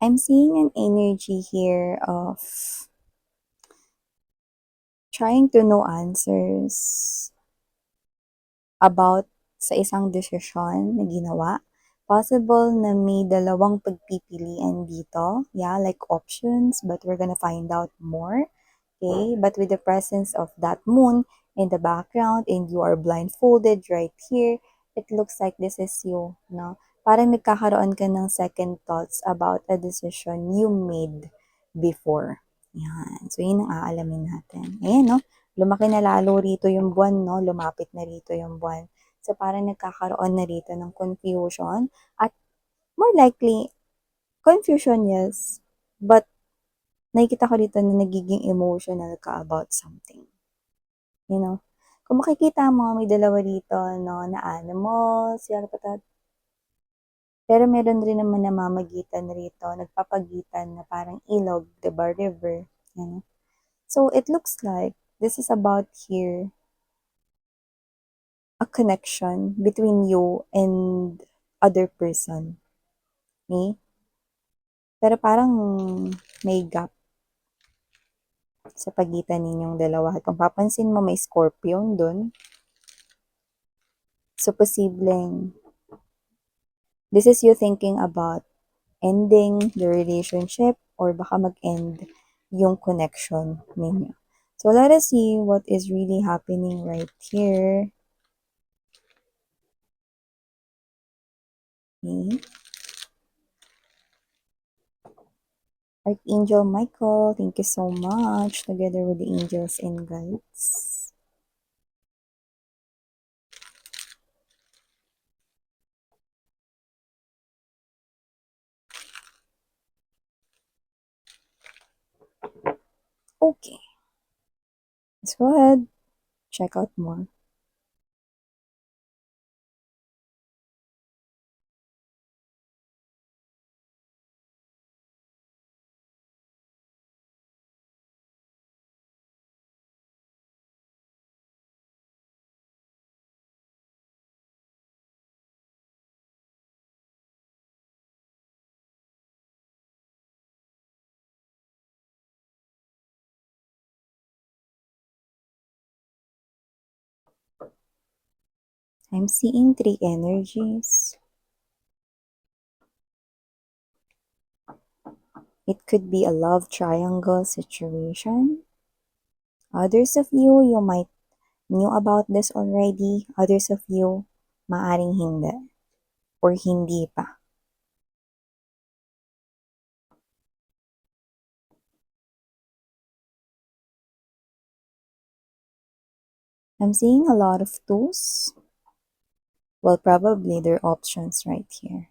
I'm seeing an energy here of trying to know answers about sa isang desisyon na ginawa. Possible na may dalawang pagpipilian dito. Yeah, like options, but we're gonna find out more. Okay, but with the presence of that moon in the background and you are blindfolded right here, it looks like this is you, no? Parang nagkakaroon ka ng second thoughts about a decision you made before. Yan. So, yun ang aalamin natin. Ayan, no? Lumaki na lalo rito yung buwan, no? Lumapit na rito yung buwan. So, parang nagkakaroon na rito ng confusion at more likely, confusion, yes, but nakikita ko dito na nagiging emotional ka about something. You know? Kung makikita mo, may dalawa dito, no, na animals, yan, patat. Pero meron rin naman namamagitan rito, nagpapagitan na parang ilog, diba, river. Yan. So, it looks like this is about here a connection between you and other person. Okay? Pero parang may gap sa pagitan ninyong dalawa. At kung papansin mo, may scorpion dun. So, posibleng this is you thinking about ending the relationship or baka mag-end yung connection ninyo. So, let us see what is really happening right here. Okay. Archangel Michael, thank you so much, together with the angels and guides. Okay, let's go ahead, check out more. I'm seeing three energies. It could be a love triangle situation. Others of you, you might knew about this already. Others of you, maaring hindi or hindi pa. I'm seeing a lot of twos. Well, probably there are options right here.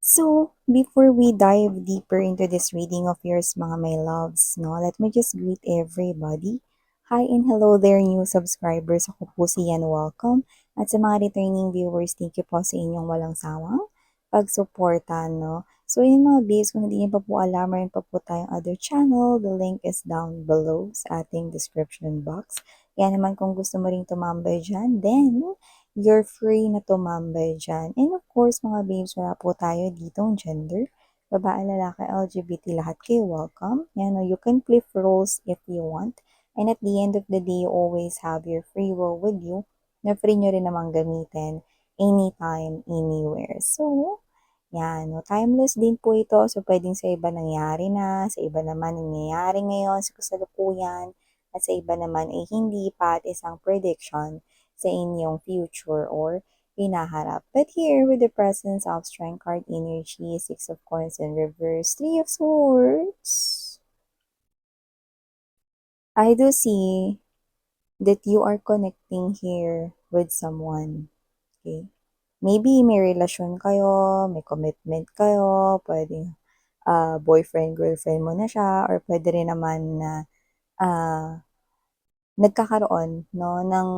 So, before we dive deeper into this reading of yours, mga my loves, no, let me just greet everybody. Hi and hello there, new subscribers. Ako po si Yan, welcome. At sa mga returning viewers, thank you po sa inyong walang sawang pagsuporta, no. So, yun mga babes, kung hindi niyo pa po alam, mayroon pa po tayong other channel. The link is down below sa ating description box. Kaya naman kung gusto mo ring tumambay dyan, then you're free na tumambay dyan. And of course, mga babes, wala po tayo ditong gender. Babae, lalaki, LGBT, lahat kayo welcome. Yan, you can flip roles if you want. And at the end of the day, you always have your free will with you na free nyo rin namang gamitin anytime, anywhere. So, yan, no, timeless din po ito. So, pwedeng sa iba nangyari na, sa iba naman nangyayari ngayon, sa kasalukuyan, at sa iba naman ay hindi pa at isang prediction sa inyong future or hinaharap. But here, with the presence of Strength card energy, Six of Coins in reverse, Three of Swords, I do see that you are connecting here with someone. Okay? Maybe may relasyon kayo, may commitment kayo, pwede boyfriend, girlfriend mo na siya, or pwede rin naman na uh, nagkakaroon no ng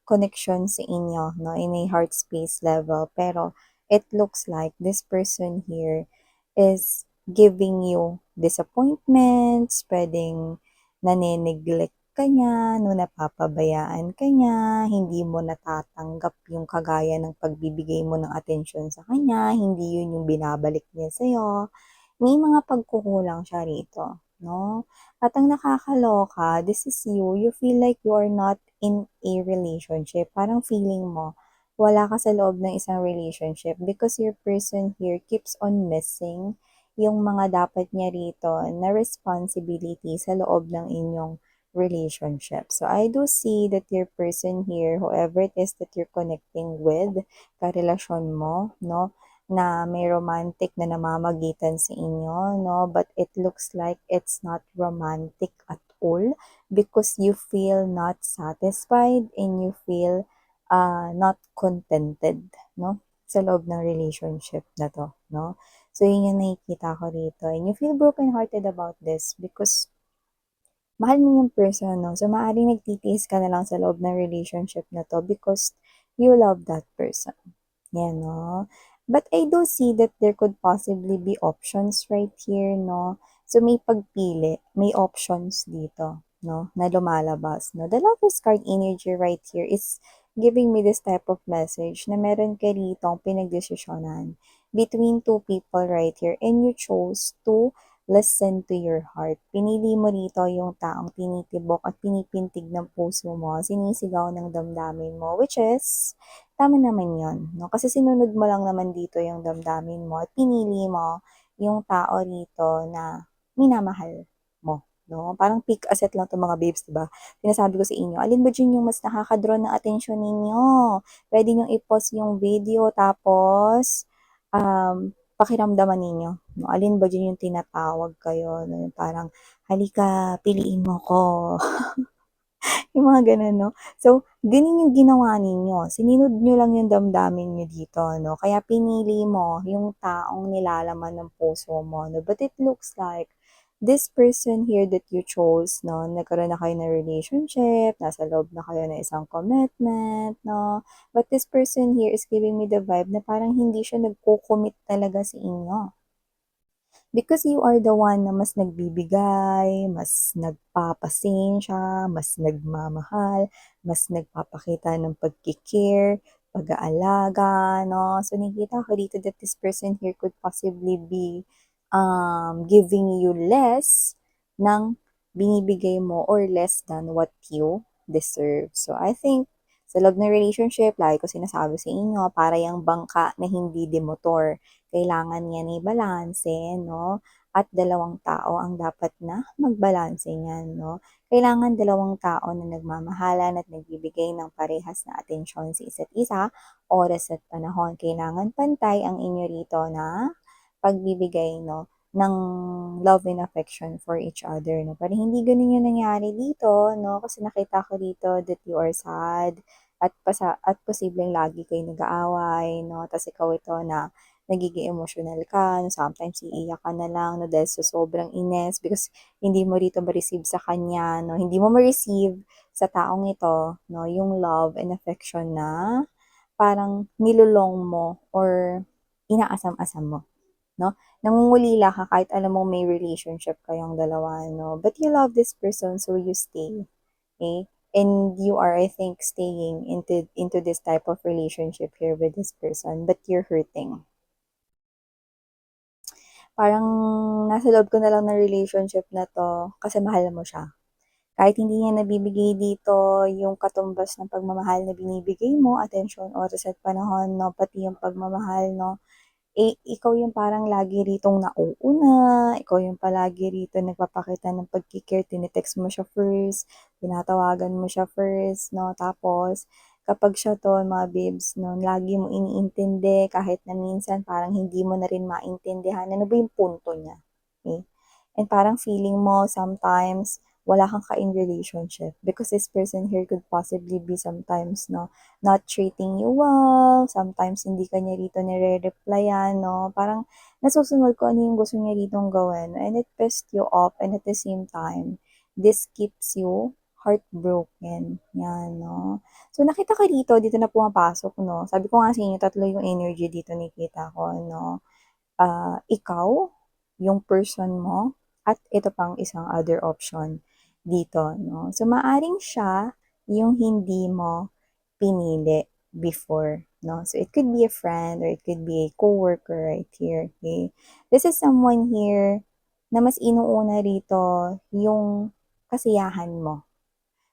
connection sa inyo no in a heart space level, pero it looks like this person here is giving you disappointments, pwedeng nane-neglect ka niya, no, napapabayaan ka niya, hindi mo natatanggap yung kagaya ng pagbibigay mo ng atensyon sa kanya, hindi yun yung binabalik niya sa'yo. May mga pagkukulang siya rito, no? At ang nakakaloka, this is you, you feel like you are not in a relationship. Parang feeling mo, wala ka sa loob ng isang relationship because your person here keeps on missing yung mga dapat niya rito na responsibility sa loob ng inyong relationship. So I do see that your person here, whoever it is that you're connecting with, karelasyon mo, no, na may romantic na namamagitan sa inyo, no? But it looks like it's not romantic at all because you feel not satisfied and you feel not contented, no? Sa loob ng relationship na to, no? So, yun yung nakikita ko rito. And you feel brokenhearted about this because mahal mo yung person, no? So, maaaring nagtitiis ka na lang sa loob ng relationship na to because you love that person. Yan, no? But I do see that there could possibly be options right here, no? So, may pagpili, may options dito, no? Na lumalabas, no? The Lover's card energy right here is giving me this type of message na meron ka rito pinagdesisyonan between two people right here and you chose to listen to your heart. Pinili mo rito yung taong tinitibok at pinipintig ng puso mo, sinisigaw ng damdamin mo, which is tama naman yon, no? Kasi sinunod mo lang naman dito yung damdamin mo at pinili mo yung tao rito na minamahal mo, no? Parang pick a set lang 'tong mga babes, 'di ba? Sinasabi ko sa inyo, alin ba diyan yung mas nakaka-draw ng atensyon ninyo? Puwede niyong i-pause yung video tapos, pakiramdaman ninyo, no? Alin ba diyan yung tinatawag kayo, no? Yung parang, "Halika, piliin mo ko." Yung mga gano'n, no? So, ganun yung ginawa ninyo. Sinunod nyo lang yung damdamin nyo dito, no? Kaya pinili mo yung taong nilalaman ng puso mo, no? But it looks like this person here that you chose, no? Nagkaroon na kayo ng relationship, nasa loob na kayo ng isang commitment, no? But this person here is giving me the vibe na parang hindi siya nagko-commit talaga sa inyo. Because you are the one na mas nagbibigay, mas nagpapasensya, mas nagmamahal, mas nagpapakita ng pagki-care, pag-aalaga, no? So, nakikita ko dito that this person here could possibly be giving you less ng binibigay mo or less than what you deserve. So, I think sa loob ng relationship, lagi ko sinasabi sa inyo, para yung bangka na hindi demotor, kailangan yan i-balanse, no? At dalawang tao ang dapat na magbalanse niyan, no? Kailangan dalawang tao na nagmamahalan at nagbibigay ng parehas na atensyon sa isa't isa, oras at panahon. Kailangan pantay ang inyo rito na pagbibigay, no? Ng love and affection for each other, no? Pero hindi ganun yung nangyari dito, no? Kasi nakita ko dito that you are sad at posibleng lagi kayo nag-aaway, no? Tapos ikaw ito na nagiging emotional ka, no? Sometimes iiyak ka na lang, no? Dahil sa sobrang ines because hindi mo rito ma-receive sa kanya, no? Hindi mo ma-receive sa taong ito, no? Yung love and affection na parang nilulong mo or inaasam-asam mo, no? Nangungulila ka kahit alam mo may relationship kayong dalawa, no? But you love this person, so you stay, okay? And you are, I think, staying into this type of relationship here with this person, but you're hurting. Parang nasa loob ko na lang ng relationship na 'to kasi mahal mo siya. Kahit hindi niya nabibigay dito yung katumbas ng pagmamahal na binibigay mo, atensyon, oras at panahon, 'no, pati yung pagmamahal, 'no, eh, ikaw yung parang lagi ritong nauuna, ikaw yung palagi rito nagpapakita ng pagki-care, tine-text mo siya first, tinatawagan mo siya first, 'no, tapos kapag siya 'to mga babes 'no, lagi mo iniintindi kahit na minsan parang hindi mo na rin maintindihan ano ba yung punto niya, okey? And parang feeling mo sometimes wala kang ka-in relationship because this person here could possibly be sometimes 'no, not treating you well, sometimes hindi ka niya rito nire-replyan 'no, parang nasusunod kung ano yung gusto niya ritong gawin and it pissed you off and at the same time, this keeps you heartbroken, 'yan 'no. So nakita ko dito na pumapasok 'no, sabi ko nga sa inyo tatlo yung energy dito nakikita ko 'no. Ikaw, yung person mo, at ito pang isang other option. dito, no? So, maaring siya yung hindi mo pinili before, no? So, it could be a friend or it could be a coworker right here, okay? This is someone here na mas inuuna rito yung kasiyahan mo.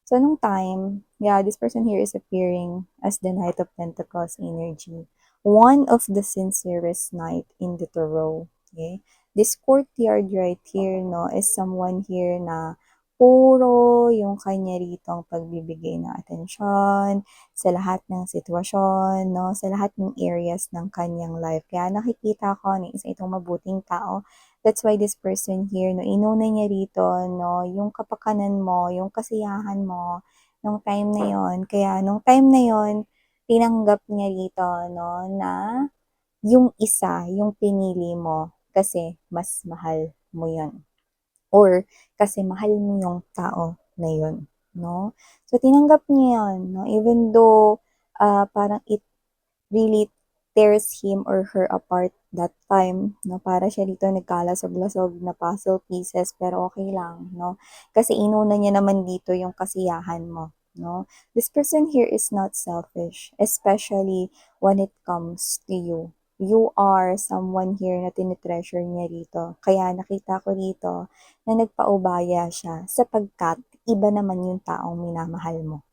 So, nung time, yeah, this person here is appearing as the Knight of Pentacles energy. One of the sincerest knight in the tarot. Okay? This courtyard right here, no, is someone here na puro yung kanya rito ang pagbibigay ng atensyon sa lahat ng sitwasyon, no, sa lahat ng areas ng kanyang life. Kaya nakikita ko na isa itong mabuting tao. That's why this person here, no, inuna niya rito, no, yung kapakanan mo, yung kasiyahan mo, nung time na yon. Kaya, nung time na yon, tinanggap niya rito, no, na yung isa, yung pinili mo, kasi mas mahal mo yon. Or, kasi mahal mo yung tao na yon, no? So, tinanggap niya yun, no? Even though, parang it really tears him or her apart that time, no? Para siya dito nagkalasog-lasog na puzzle pieces, pero okay lang, no? Kasi inuna niya naman dito yung kasiyahan mo, no? This person here is not selfish, especially when it comes to you. You are someone here na tinitreasure niya rito. Kaya nakita ko rito na nagpaubaya siya sapagkat iba naman yung taong minamahal mo.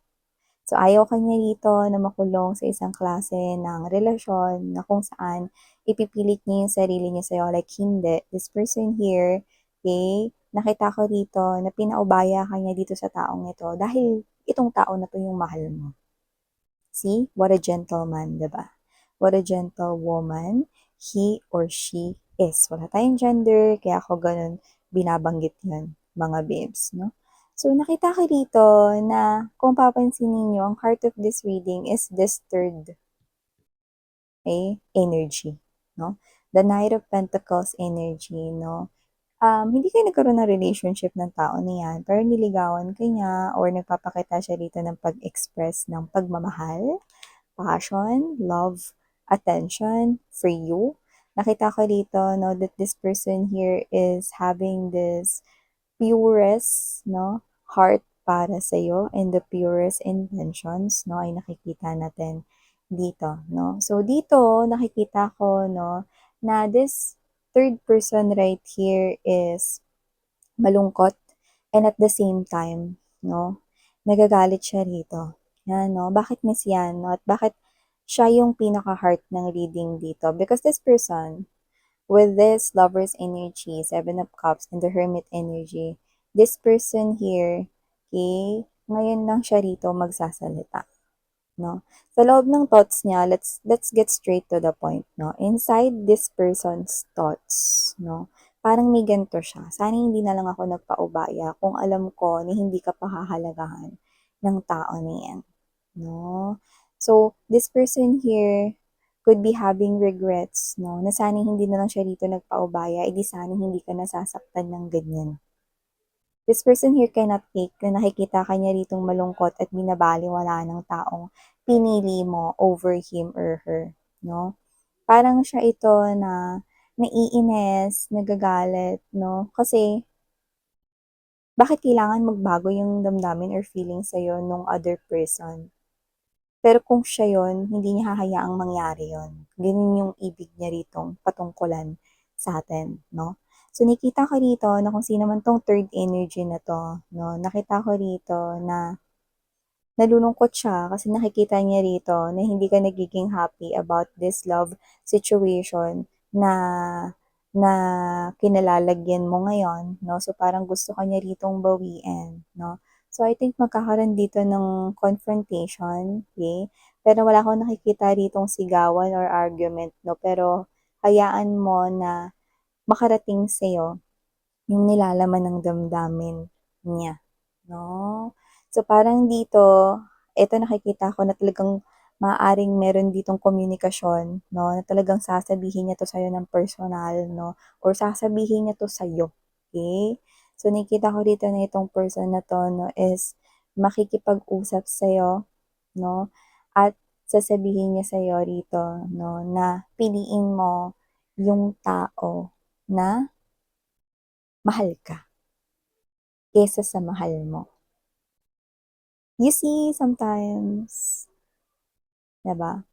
So, ayaw kanya dito na makulong sa isang klase ng relasyon na kung saan ipipilit niya yung sarili niya sa'yo. Like, hindi. This person here, okay, nakita ko dito na pinaubaya kanya dito sa taong ito dahil itong tao na to yung mahal mo. See? What a gentleman, diba? What a gentle woman he or she is. Wala tayong gender, kaya ako ganun binabanggit yun, mga babes, no? So, nakita ko dito na kung papansin ninyo, ang heart of this reading is this third energy, no? The Knight of Pentacles energy, no? Hindi kayo nagkaroon ng relationship ng tao na yan, pero niligawan ka niya or nagpapakita siya dito ng pag-express ng pagmamahal, passion, love, attention for you. Nakita ko dito, no, that this person here is having this purest, no, heart para sa iyo and the purest intentions, no, ay nakikita natin dito, no. So, dito, nakikita ko, no, na this third person right here is malungkot and at the same time, no, nagagalit siya rito. Yan, no? Bakit miss yan, no? At bakit siya yung pinaka-heart ng reading dito? Because this person, with this lover's energy, Seven of Cups, and the Hermit energy, this person here, okay, ngayon lang siya rito magsasalita, no? Sa loob ng thoughts niya, let's get straight to the point, no? Inside this person's thoughts, no? Parang may ganito siya. Sana hindi na lang ako nagpaubaya kung alam ko na hindi ka pahahalagahan ng tao na yan, no? So, this person here could be having regrets, no? Na sana hindi na lang siya rito nagpaubaya, edi sana hindi ka nasasaktan ng ganyan. This person here cannot take na nakikita ka niya ritong malungkot at binabaliwala ng taong pinili mo over him or her, no? Parang siya ito na naiinis, nagagalit, no? Kasi, bakit kailangan magbago yung damdamin or feeling sa'yo nung other person? Pero kung siya yon, hindi niya hahayaang mangyari yon. Ganun yung ibig niya ritong patungkulan sa atin, no? So, nakita ko rito na kung sino man tong third energy na to, no? Nakita ko rito na nalulungkot siya kasi nakikita niya rito na hindi ka nagiging happy about this love situation na na kinalalagyan mo ngayon, no? So, parang gusto ka niya ritong bawiin, no? So, I think magkakaroon dito ng confrontation, okay? Pero wala akong nakikita ritong sigawan or argument, no? Pero hayaan mo na makarating sa'yo yung nilalaman ng damdamin niya, no? So, parang dito, eto nakikita ko na talagang maaaring meron ditong komunikasyon, no? Na talagang sasabihin niya to sa'yo ng personal, no? Or sasabihin niya to sa'yo, okay? So, nakikita ko dito na itong person na to, no, is makikipag-usap sa'yo, no? At sasabihin niya sa'yo rito, no, na piliin mo yung tao na mahal ka. kesa sa mahal mo. You see, sometimes, 'di ba?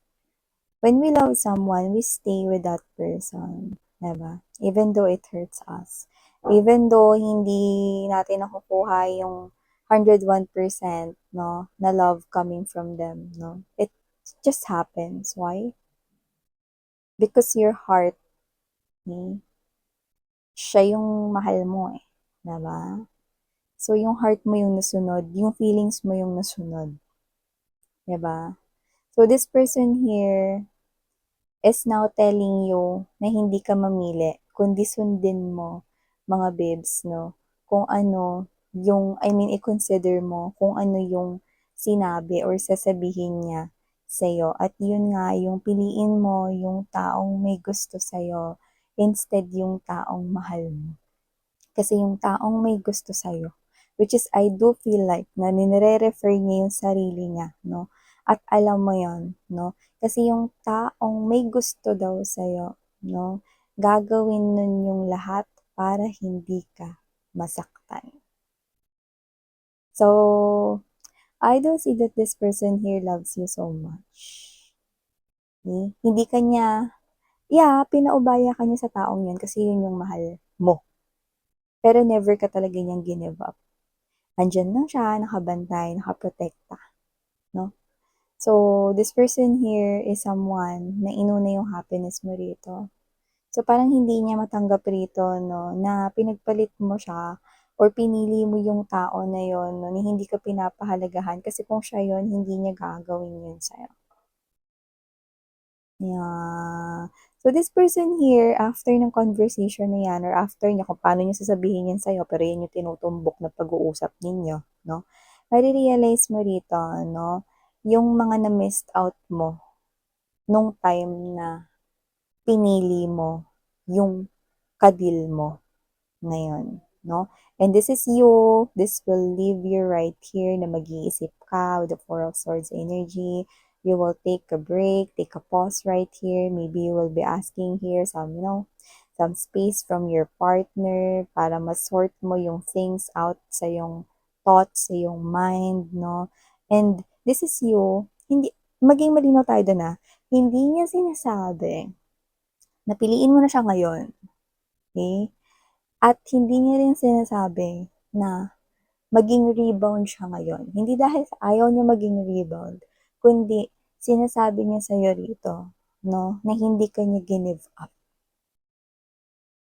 When we love someone, we stay with that person, 'di ba? Even though it hurts us. Even though hindi natin nakukuha yung 101%, no, na love coming from them, no? It just happens. Why? Because your heart, eh, siya yung mahal mo, eh, 'di ba? So, yung heart mo yung nasunod, yung feelings mo yung nasunod, 'di ba? So, this person here is now telling you na hindi ka mamili, kundi sundin mo, mga babes, no? Kung ano yung, I mean, i-consider mo kung ano yung sinabi or sasabihin niya sa'yo. At yun nga, yung piliin mo yung taong may gusto sa'yo instead yung taong mahal mo. Kasi yung taong may gusto sa'yo, which is I do feel like na nire-refer niya yung sarili niya, no? At alam mo yon, no? Kasi yung taong may gusto daw sa'yo, no? Gagawin nun yung lahat para hindi ka masaktan. So, I do see that this person here loves you so much. Okay? Hindi ka niya, yeah, pinaubaya ka niya sa taong yun kasi yun yung mahal mo. Pero never ka talaga niyang give up. Andiyan lang siya, nakabantay, nakaprotekta, no? So, this person here is someone na inuna yung happiness mo rito. So, parang hindi niya matanggap rito, no, na pinagpalit mo siya or pinili mo yung tao na yon, no, na hindi ka pinapahalagahan kasi kung siya yon, hindi niya gagawin yun sa'yo. Yeah. So, this person here, after ng conversation na yan, or after niya, kung paano niya sasabihin yan sa'yo, pero yan yung tinutumbok na pag-uusap ninyo, no? Marirealize mo rito, no? Yung mga na-missed out mo nung time na pinili mo yung kadil mo ngayon, no? And this is you, this will leave you right here na mag-iisip ka with the Four of Swords energy. You will take a break, take a pause right here. Maybe you will be asking here some, some space from your partner para ma-sort mo yung things out sa yung thoughts, sa yung mind, no? And this is you, hindi, maging malinaw tayo doon na, hindi niya sinasabi na piliin mo na siya ngayon, okay? At hindi niya rin sinasabi na maging rebound siya ngayon. Hindi dahil ayaw niya maging rebound, kundi sinasabi niya sa'yo rito, no, na hindi ka niya give up.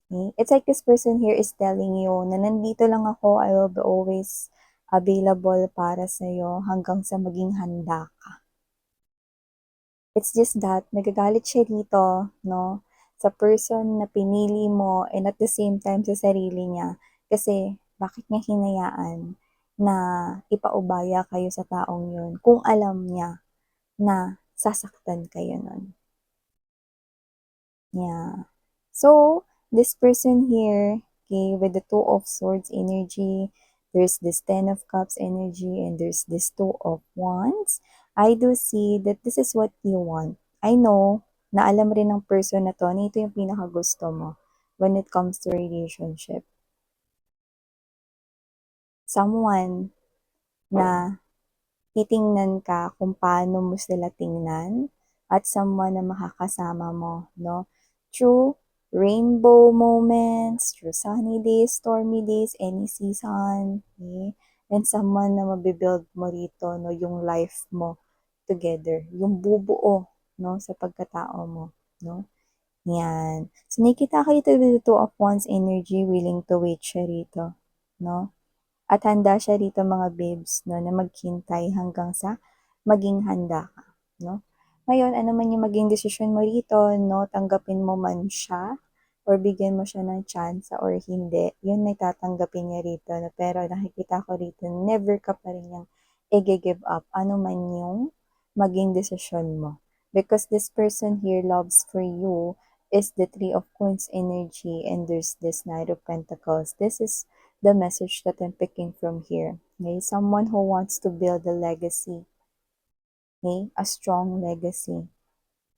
Okay? It's like this person here is telling you na nandito lang ako, I will be always available para sa'yo hanggang sa maging handa ka. It's just that, nagagalit siya rito, no, sa person na pinili mo and at the same time sa sarili niya. Kasi, bakit niya hinayaan na ipaubaya kayo sa taong yun kung alam niya na sasaktan kayo nun. Yeah. So, this person here, okay, with the Two of Swords energy, there's this Ten of Cups energy, and there's this Two of Wands. I do see that this is what you want. I know na alam rin ng person na to na ito yung pinakagusto mo when it comes to relationship. Someone na titingnan ka kung paano mo sila tingnan at someone na makakasama mo, no? Through rainbow moments, through sunny days, stormy days, any season, okay? And someone na mabibuild mo rito, no, yung life mo together, yung bubuo, no, sa pagkatao mo, no? Yan. So, nakikita ka dito with the Two of Wands energy, willing to wait siya rito, no? At handa siya rito mga babes, no, na maghintay hanggang sa maging handa ka, no? Ngayon, ano man yung maging desisyon mo rito, no, tanggapin mo man siya or bigyan mo siya ng chance or hindi, yun may tatanggapin niya rito. No? Pero nakikita ko rito, never ka pa rin yung i-give up, ano man yung maging desisyon mo. Because this person here loves for you is the Three of Coins energy and there's this Knight of Pentacles. This is the message that I'm picking from here. Okay? Someone who wants to build a legacy. Okay? A strong legacy.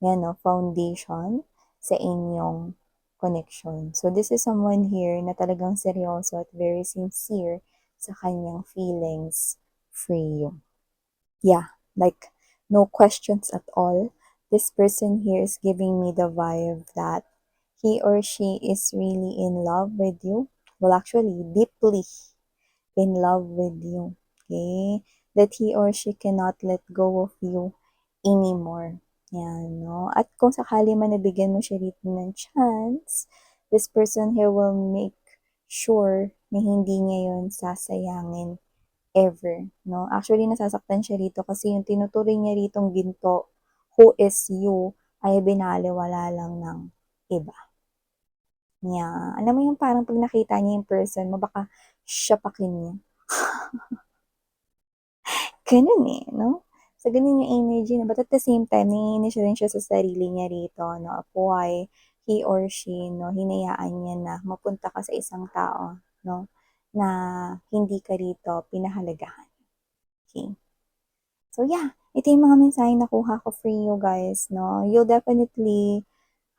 Yan, no? Foundation sa inyong connection. So, this is someone here na talagang seryoso at very sincere sa kanyang feelings for you. Yeah, like no questions at all. This person here is giving me the vibe that he or she is really in love with you. Well, actually, deeply in love with you. Okay? That he or she cannot let go of you anymore. Yan, no? At kung sakali man nabigyan mo siya rito ng chance, this person here will make sure na hindi niya yun sasayangin ever, no? Actually, nasasaktan siya rito kasi yung tinuturing niya ritong ginto, who is you, ay binaliwala lang ng iba. Yeah. Alam mo yung parang 'pag nakita niya yung person mo baka siyapakin niya, gano'n, eh, 'no? So, gano'n yung energy niya but at the same time naiinis rin siya sa sarili niya rito 'no, of why he or she 'no, hinayaan niya na mapunta ka sa isang tao 'no, na hindi ka rito pinahalagahan, okey. So, yeah, ito yung mga mensaheng nakuha ko for you guys 'no. You'll definitely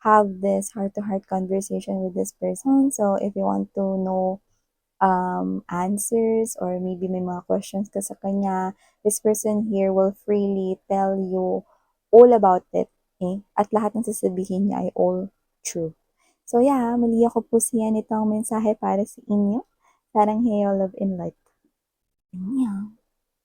have this heart-to-heart conversation with this person. So, if you want to know answers or maybe may mga questions ka sa kanya, this person here will freely tell you all about it. Okay? At lahat ng sasabihin niya ay all true. So yeah, muli ako po siya nitong mensahe para sa inyo. Sarang Heyo Love and Light. Annyeong.